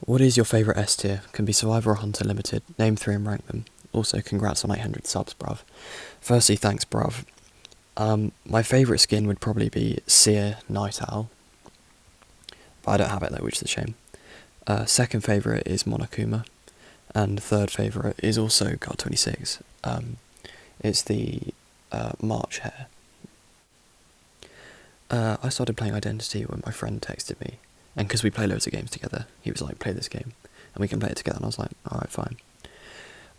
What is your favourite S tier? Can be Survivor or Hunter Limited. Name 3 and rank them. Also, congrats on 800 subs, bruv. Firstly, thanks, bruv. My favourite skin would probably be Seer Night Owl. But I don't have it though, which is a shame. Second favourite is Monokuma. And third favourite is also Guard 26. It's the March Hare. I started playing Identity when my friend texted me. And because we play loads of games together, he was like, play this game. And we can play it together. And I was like, alright, fine.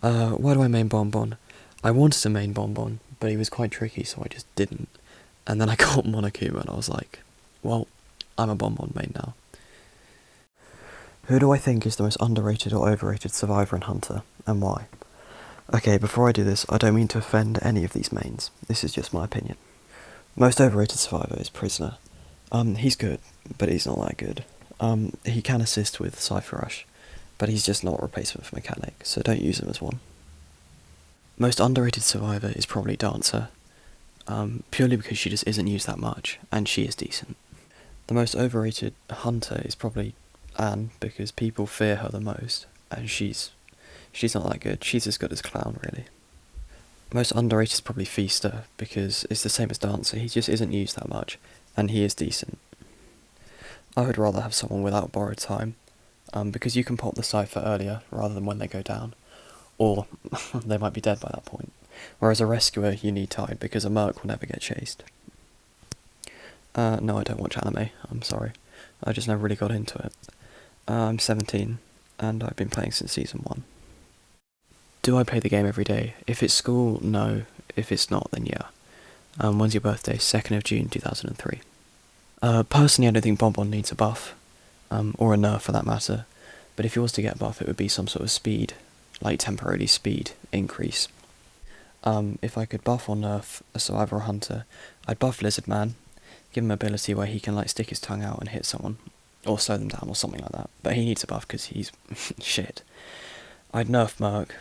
Why do I main Bonbon? I wanted to main Bonbon, but he was quite tricky, so I just didn't. And then I got Monokuma, and I was like, well, I'm a Bonbon main now. Who do I think is the most underrated or overrated Survivor and Hunter, and why? Okay, before I do this, I don't mean to offend any of these mains. This is just my opinion. Most overrated Survivor is Prisoner. He's good, but he's not that good. He can assist with Cypher Rush, but he's just not a replacement for Mechanic, so don't use him as one. Most underrated Survivor is probably Dancer, purely because she just isn't used that much, and she is decent. The most overrated Hunter is probably Anne, because people fear her the most, and she's not that good. She's as good as Clown, really. Most underrated is probably Feaster, because it's the same as Dancer, he just isn't used that much, and he is decent. I would rather have someone without borrowed time, because you can pop the Cypher earlier, rather than when they go down, or they might be dead by that point. Whereas a Rescuer, you need time, because a Merc will never get chased. No, I don't watch anime, I'm sorry. I just never really got into it. I'm 17, and I've been playing since Season 1. Do I play the game every day? If it's school, no. If it's not, then yeah. When's your birthday? 2nd of June 2003. Personally, I don't think Bonbon needs a buff, or a nerf for that matter, but if he was to get a buff, it would be some sort of speed, like temporarily speed increase. If I could buff or nerf a Survivor or Hunter, I'd buff Lizard Man, give him ability where he can like stick his tongue out and hit someone, or slow them down or something like that, but he needs a buff because he's shit. I'd nerf Merc,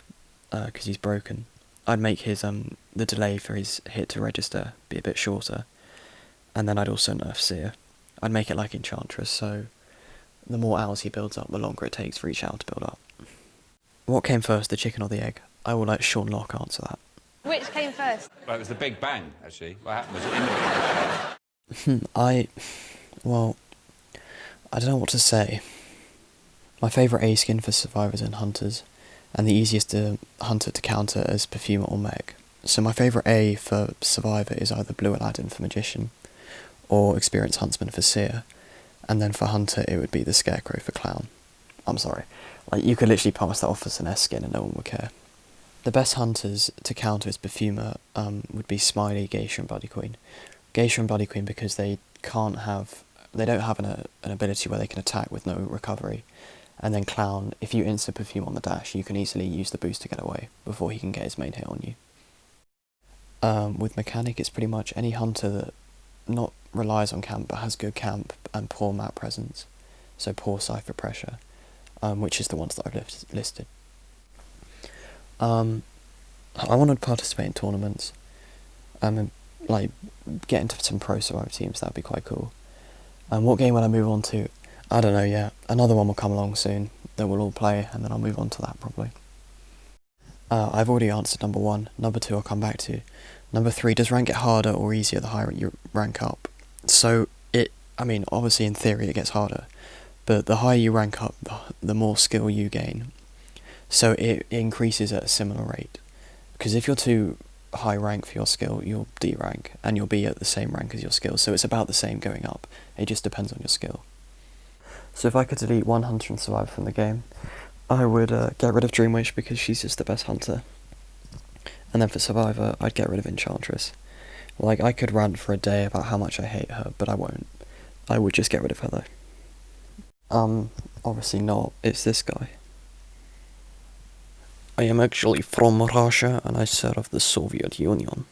because he's broken. I'd make his the delay for his hit to register be a bit shorter, and then I'd also nerf Seer. I'd make it like Enchantress, so the more hours he builds up, the longer it takes for each hour to build up. What came first, the chicken or the egg? I will let Sean Locke answer that. Which came first? Well, it was the Big Bang, actually. What happened was it in the Big Bang? Well, I don't know what to say. My favourite A skin for Survivors and Hunters, and the easiest Hunter to counter is Perfumer or Meg. So my favourite A for Survivor is either Blue Aladdin for Magician, or Experienced Huntsman for Seer, and then for Hunter it would be the Scarecrow for Clown. I'm sorry, like you could literally pass that off as an S skin and no one would care. The best Hunters to counter as Perfumer would be Smiley, Geisha and Bloody Queen. Geisha and Bloody Queen because they don't have an ability where they can attack with no recovery. And then Clown, if you insta Perfume on the dash, you can easily use the boost to get away before he can get his main hit on you. With Mechanic, it's pretty much any Hunter that not relies on camp but has good camp and poor map presence, so poor Cypher pressure, which is the ones that I've listed. I want to participate in tournaments, like get into some pro Survivor teams. That'd be quite cool. What game will I move on to? I don't know yet. Another one will come along soon that we'll all play, and then I'll move on to that probably. I've already answered number 1. Number 2 I'll come back to. Number 3, does rank get harder or easier the higher you rank up? So obviously in theory it gets harder, but the higher you rank up, the more skill you gain. So it increases at a similar rate. Because if you're too high rank for your skill, you'll D-rank, and you'll be at the same rank as your skill, so it's about the same going up. It just depends on your skill. So if I could delete one Hunter and Survivor from the game, I would get rid of Dreamwish because she's just the best Hunter. And then for Survivor, I'd get rid of Enchantress. Like, I could rant for a day about how much I hate her, but I won't. I would just get rid of her though. Obviously not. It's this guy. I am actually from Russia and I serve the Soviet Union.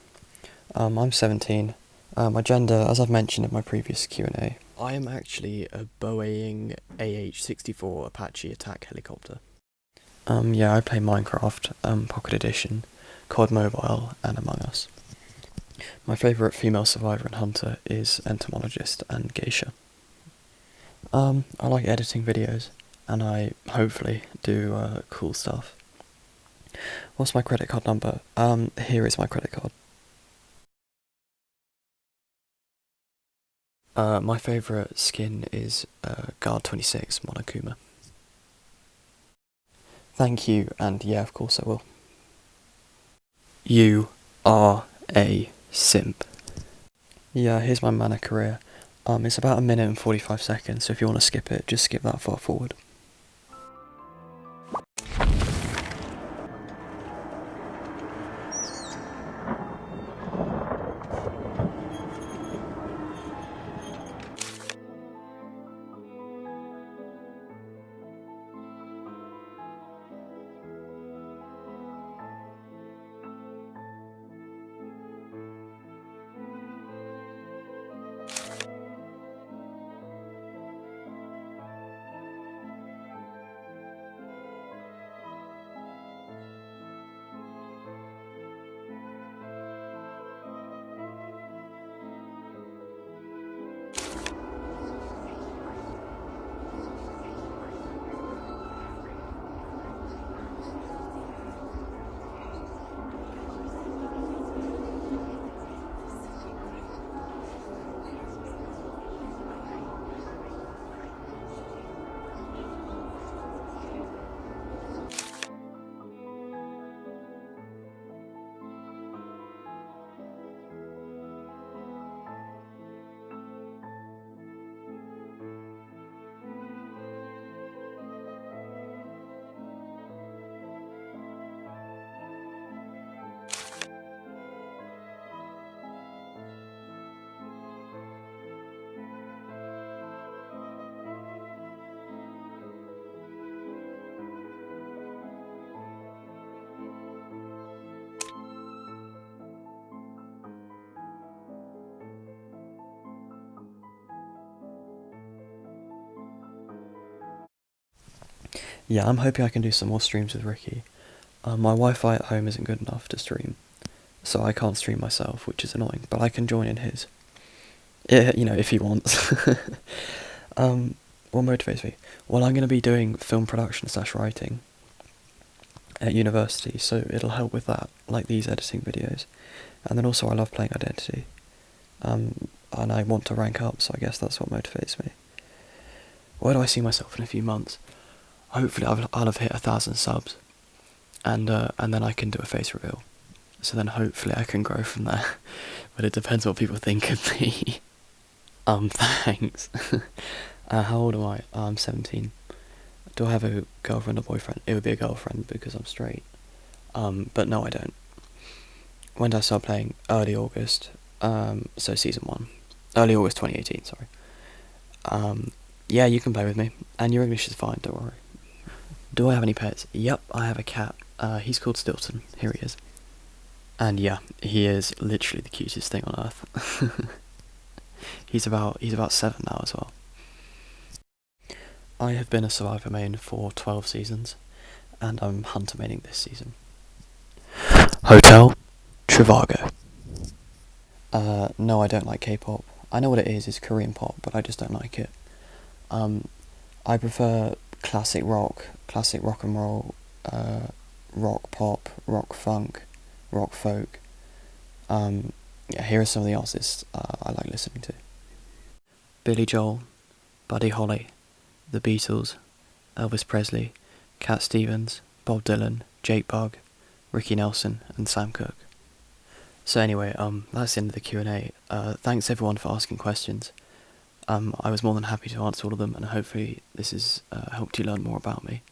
I'm 17. My gender, as I've mentioned in my previous Q&A, I am actually a Boeing AH-64 Apache attack helicopter. Yeah, I play Minecraft, Pocket Edition, COD Mobile, and Among Us. My favourite female Survivor and Hunter is Entomologist and Geisha. I like editing videos. and I hopefully do cool stuff. What's my credit card number? Here is my credit card. My favourite skin is Guard 26 Monokuma. Thank you, and yeah, of course I will. You are a simp. Yeah, here's my mana career. It's about 1 minute and 45 seconds, so if you want to skip it, just skip that far forward. Yeah, I'm hoping I can do some more streams with Ricky. My Wi-Fi at home isn't good enough to stream, so I can't stream myself, which is annoying, but I can join in his. Yeah, if he wants. What motivates me? Well, I'm going to be doing film production / writing at university, so it'll help with that, like these editing videos. And then also I love playing Identity. And I want to rank up, so I guess that's what motivates me. Where do I see myself in a few months? Hopefully I'll have hit 1,000 subs, and then I can do a face reveal. So then hopefully I can grow from there, but it depends what people think of me. Thanks. How old am I? I'm 17. Do I have a girlfriend or boyfriend? It would be a girlfriend because I'm straight. But no, I don't. When did I start playing? Early August. So season 1. Early August 2018, sorry. Yeah, you can play with me. And your English is fine, don't worry. Do I have any pets? Yep, I have a cat. He's called Stilton. Here he is. And yeah, he is literally the cutest thing on earth. He's about 7 now as well. I have been a Survivor main for 12 seasons, and I'm Hunter maining this season. Hotel Trivago. No, I don't like K-pop. I know what it is, it's Korean pop, but I just don't like it. I prefer classic rock and roll, rock pop, rock funk, rock folk. Yeah, here are some of the artists I like listening to. Billy Joel, Buddy Holly, The Beatles, Elvis Presley, Cat Stevens, Bob Dylan, Jake Bugg, Ricky Nelson, and Sam Cooke. So anyway, that's the end of the Q&A. Thanks everyone for asking questions. I was more than happy to answer all of them, and hopefully this has helped you learn more about me.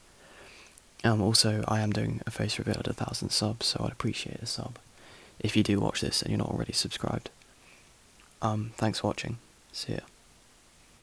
Also, I am doing a face reveal at 1,000 subs, so I'd appreciate a sub if you do watch this and you're not already subscribed. Thanks for watching. See ya.